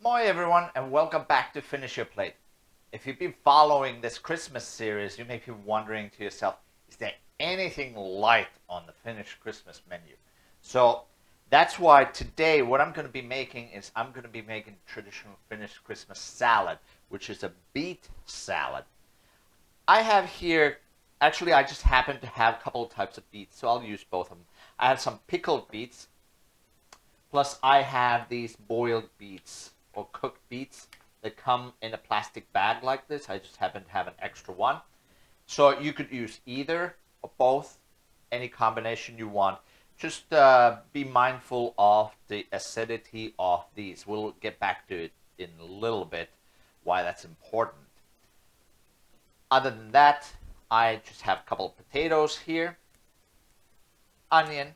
Moi everyone, and welcome back to Finish Your Plate. If you've been following this Christmas series, you may be wondering to yourself, is there anything light on the Finnish Christmas menu? So that's why today what I'm going to be making is I'm going to be making traditional Finnish Christmas salad, which is a beet salad. I have here, actually I just happen to have a couple of types of beets, so I'll use both of them. I have some pickled beets, plus I have these boiled beets or cooked beets that come in a plastic bag like this. I just happen to have an extra one. So you could use either or both, any combination you want. Just be mindful of the acidity of these. We'll get back to it in a little bit, why that's important. Other than that, I just have a couple of potatoes here, onion,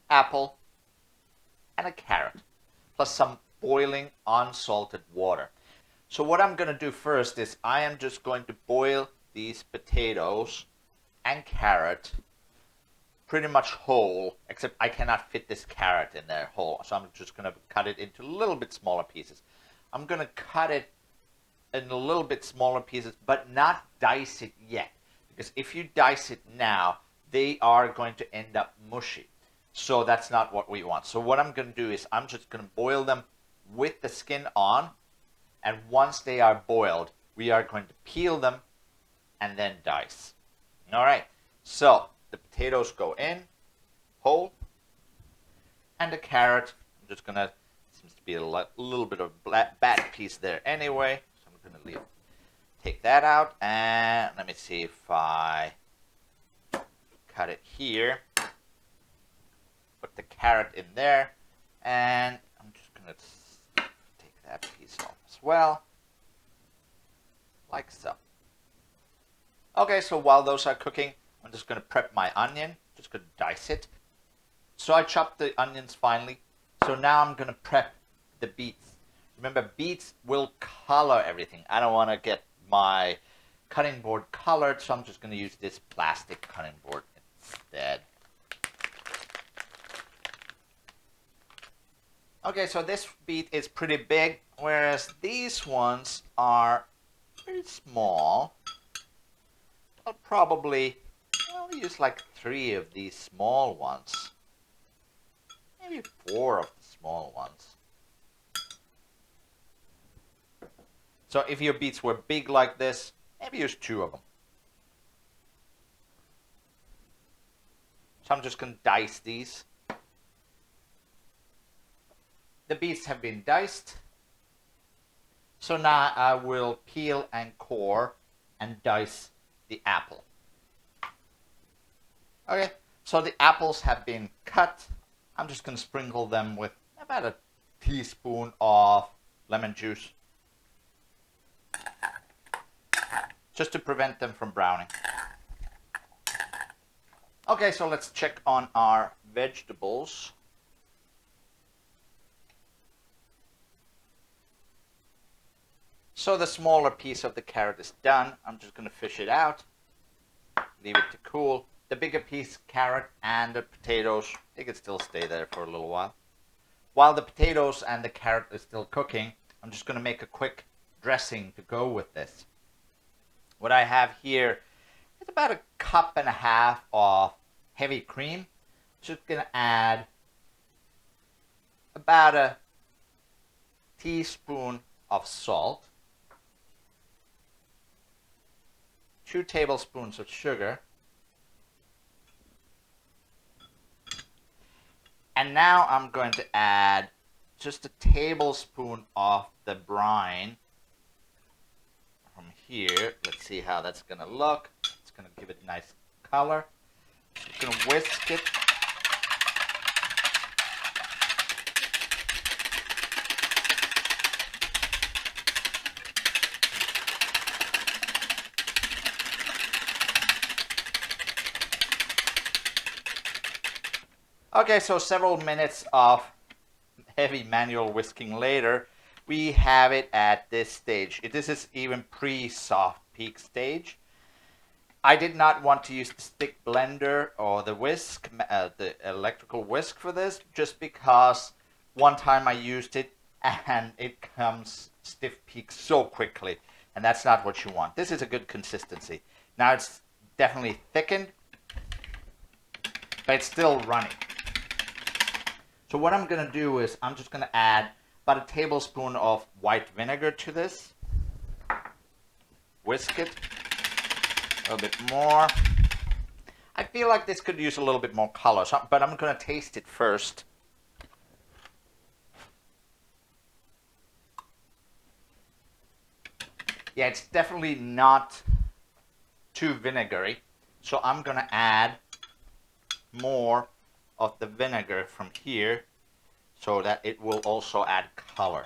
apple, and a carrot, plus some boiling unsalted water. So what I'm going to do first is I am just going to boil these potatoes and carrot pretty much whole, except I cannot fit this carrot in there whole. So I'm just going to cut it into a little bit smaller pieces. I'm going to cut it in a little bit smaller pieces, but not dice it yet. Because if you dice it now, they are going to end up mushy. So that's not what we want. So what I'm going to do is I'm just going to boil them with the skin on. And once they are boiled, we are going to peel them and then dice. All right. So the potatoes go in whole. And the carrot, I'm just going to, seems to be a little bit of bad piece there anyway. So I'm going to take that out. And let me see if I cut it here. Put the carrot in there, and I'm just going to take that piece off as well, like so. Okay, so while those are cooking, I'm just going to prep my onion, just going to dice it. So I chopped the onions finely, so now I'm going to prep the beets. Remember, beets will color everything. I don't want to get my cutting board colored, so I'm just going to use this plastic cutting board instead. Okay, so this beet is pretty big, whereas these ones are pretty small. I'll probably use like 3 of these small ones. Maybe 4 of the small ones. So if your beets were big like this, maybe use 2 of them. So I'm just going to dice these. The beets have been diced. So now I will peel and core and dice the apple. Okay, so the apples have been cut. I'm just going to sprinkle them with about a teaspoon of lemon juice, just to prevent them from browning. Okay, so let's check on our vegetables. So the smaller piece of the carrot is done. I'm just going to fish it out, leave it to cool. The bigger piece, carrot and the potatoes, they can still stay there for a little while. While the potatoes and the carrot is still cooking, I'm just going to make a quick dressing to go with this. What I have here is about 1.5 cups of heavy cream. Just going to add about a teaspoon of salt, 2 tablespoons of sugar, and now I'm going to add just a tablespoon of the brine from here. Let's see how that's going to look. It's going to give it a nice color. Just going to whisk it. Okay, so several minutes of heavy manual whisking later, we have it at this stage. This is even pre-soft peak stage. I did not want to use the stick blender or the whisk, the electrical whisk for this, just because one time I used it, and it comes stiff peaks so quickly, and that's not what you want. This is a good consistency. Now it's definitely thickened, but it's still runny. So what I'm going to do is I'm just going to add about a tablespoon of white vinegar to this. Whisk it a little bit more. I feel like this could use a little bit more color, but I'm going to taste it first. Yeah, it's definitely not too vinegary, so I'm going to add more of the vinegar from here so that it will also add color.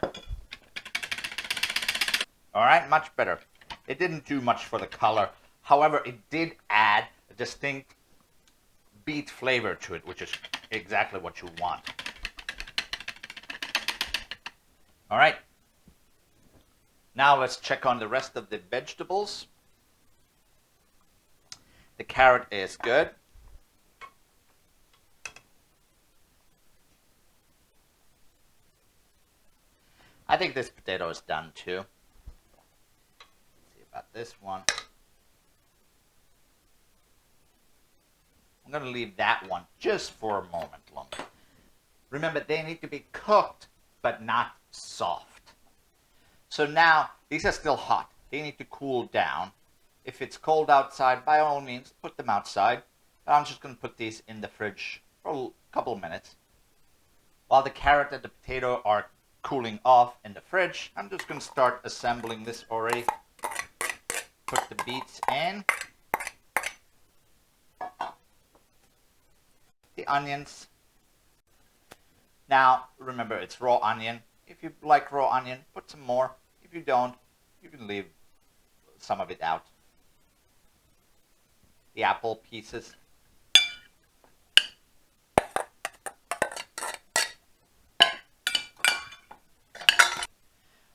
All right, much better. It didn't do much for the color. However, it did add a distinct beet flavor to it, which is exactly what you want. All right. Now let's check on the rest of the vegetables. The carrot is good. I think this potato is done too. Let's see about this one. I'm going to leave that one just for a moment longer. Remember, they need to be cooked, but not soft. So now, these are still hot. They need to cool down. If it's cold outside, by all means, put them outside. But I'm just going to put these in the fridge for a couple of minutes. While the carrot and the potato are cooling off in the fridge, I'm just going to start assembling this already. Put the beets in. The onions. Now, remember, it's raw onion. If you like raw onion, put some more. If you don't, you can leave some of it out. The apple pieces.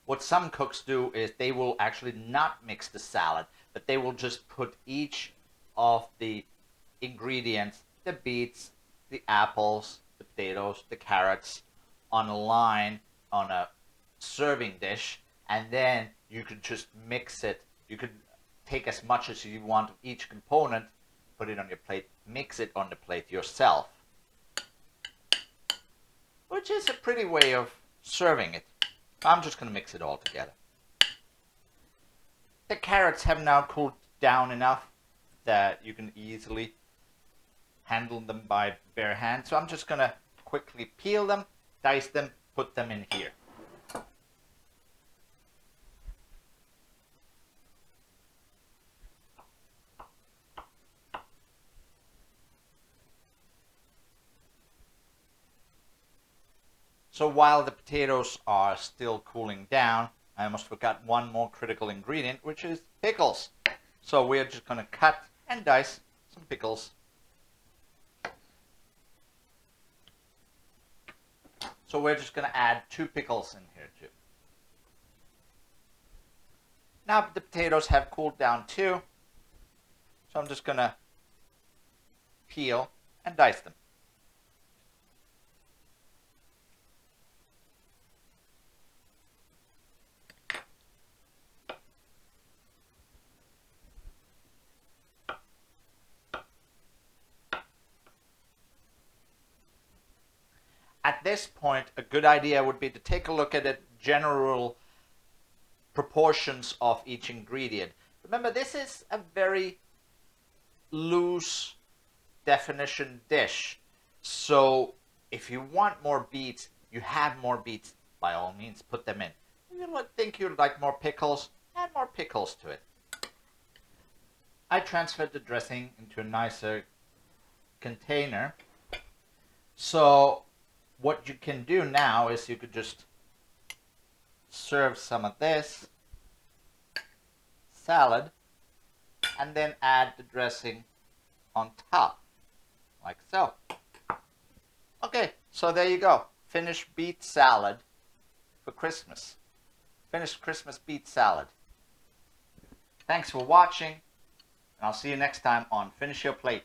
What some cooks do is they will actually not mix the salad, but they will just put each of the ingredients, the beets, the apples, the potatoes, the carrots, on a line on a serving dish, and then you could just mix it. You could take as much as you want of each component, put it on your plate, mix it on the plate yourself, which is a pretty way of serving it. I'm just going to mix it all together. The carrots have now cooled down enough that you can easily handle them by bare hand. So I'm just going to quickly peel them, dice them, put them in here. So while the potatoes are still cooling down, I almost forgot one more critical ingredient, which is pickles. So we're just going to cut and dice some pickles. So we're just going to add 2 pickles in here too. Now the potatoes have cooled down too, so I'm just going to peel and dice them. At this point, a good idea would be to take a look at the general proportions of each ingredient. Remember, this is a very loose definition dish. So if you want more beets, you have more beets, by all means, put them in. If you think you'd like more pickles, add more pickles to it. I transferred the dressing into a nicer container. So what you can do now is you could just serve some of this salad and then add the dressing on top, like so. Okay, so there you go. Finnish beet salad for Christmas. Finnish Christmas beet salad. Thanks for watching, and I'll see you next time on Finish Your Plate.